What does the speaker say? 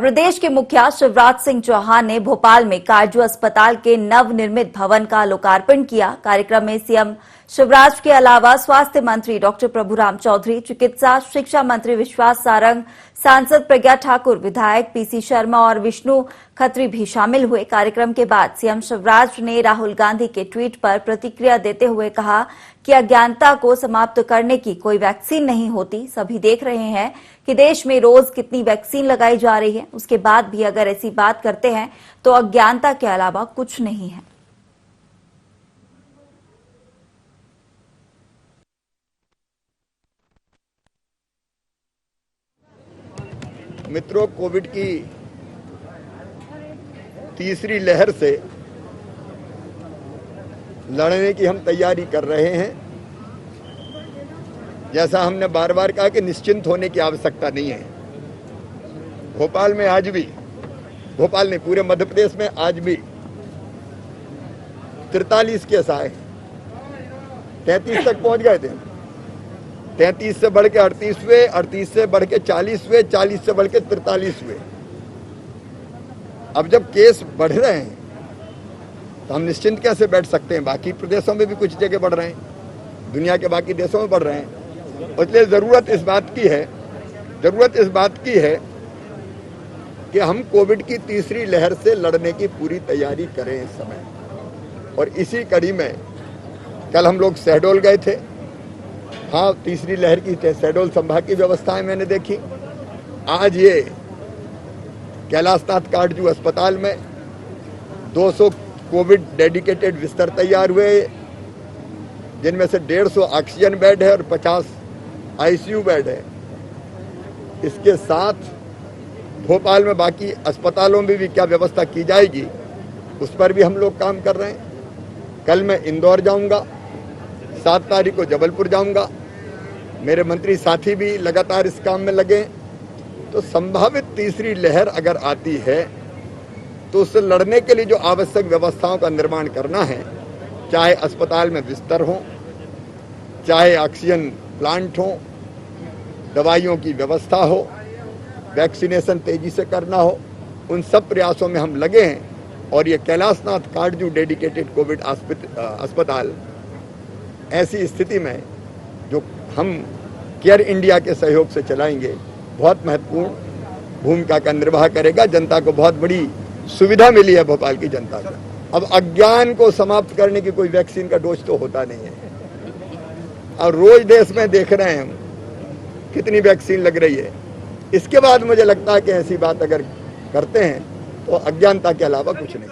प्रदेश के मुखिया शिवराज सिंह चौहान ने भोपाल में काजू अस्पताल के नवनिर्मित भवन का लोकार्पण किया। कार्यक्रम में सीएम शिवराज के अलावा स्वास्थ्य मंत्री डॉक्टर प्रभुराम चौधरी, चिकित्सा शिक्षा मंत्री विश्वास सारंग, सांसद प्रज्ञा ठाकुर, विधायक पीसी शर्मा और विष्णु खत्री भी शामिल हुए। कार्यक्रम के बाद सीएम शिवराज ने राहुल गांधी के ट्वीट पर प्रतिक्रिया देते हुए कहा कि अज्ञानता को समाप्त करने की कोई वैक्सीन नहीं होती। सभी देख रहे हैं कि देश में रोज कितनी वैक्सीन लगाई जा रही है, उसके बाद भी अगर ऐसी बात करते हैं तो अज्ञानता के अलावा कुछ नहीं है। मित्रों, कोविड की तीसरी लहर से लड़ने की हम तैयारी कर रहे हैं। जैसा हमने बार बार कहा कि निश्चिंत होने की आवश्यकता नहीं है। भोपाल में आज भी, भोपाल नहीं पूरे मध्य प्रदेश में आज भी 43 केस आए, 33 तक पहुंच गए थे। 33 से बढ़ के 38 हुए, 38 से बढ़ के 40 हुए, 40 से बढ़ के 43 हुए। अब जब केस बढ़ रहे हैं तो हम निश्चिंत कैसे बैठ सकते हैं? बाकी प्रदेशों में भी कुछ जगह बढ़ रहे हैं, दुनिया के बाकी देशों में बढ़ रहे हैं। इसलिए जरूरत इस बात की है कि हम कोविड की तीसरी लहर से लड़ने की पूरी तैयारी करें इस समय। और इसी कड़ी में कल हम लोग शहडोल गए थे। हाँ, तीसरी लहर की शहडोल संभाग की व्यवस्थाएं मैंने देखी। आज ये कैलाशनाथ काटजू अस्पताल में 200 कोविड डेडिकेटेड बिस्तर तैयार हुए, जिनमें से 150 ऑक्सीजन बेड है और 50 आईसीयू बेड है। इसके साथ भोपाल में बाकी अस्पतालों में भी क्या व्यवस्था की जाएगी, उस पर भी हम लोग काम कर रहे हैं। कल मैं इंदौर जाऊंगा, 7 तारीख को जबलपुर जाऊंगा। मेरे मंत्री साथी भी लगातार इस काम में लगे। तो संभावित तीसरी लहर अगर आती है तो उससे लड़ने के लिए जो आवश्यक व्यवस्थाओं का निर्माण करना है, चाहे अस्पताल में बिस्तर हो, चाहे ऑक्सीजन प्लांट हो, दवाइयों की व्यवस्था हो, वैक्सीनेशन तेजी से करना हो, उन सब प्रयासों में हम लगे हैं। और ये कैलाशनाथ काटजू डेडिकेटेड कोविड अस्पताल ऐसी स्थिति में जो हम केयर इंडिया के सहयोग से चलाएंगे, बहुत महत्वपूर्ण भूमिका का निर्वाह करेगा। जनता को बहुत बड़ी सुविधा मिली है भोपाल की जनता को। अब अज्ञान को समाप्त करने की कोई वैक्सीन का डोज तो होता नहीं है। और रोज देश में देख रहे हैं हम कितनी वैक्सीन लग रही है। इसके बाद मुझे लगता है कि ऐसी बात अगर करते हैं तो अज्ञानता के अलावा कुछ नहीं।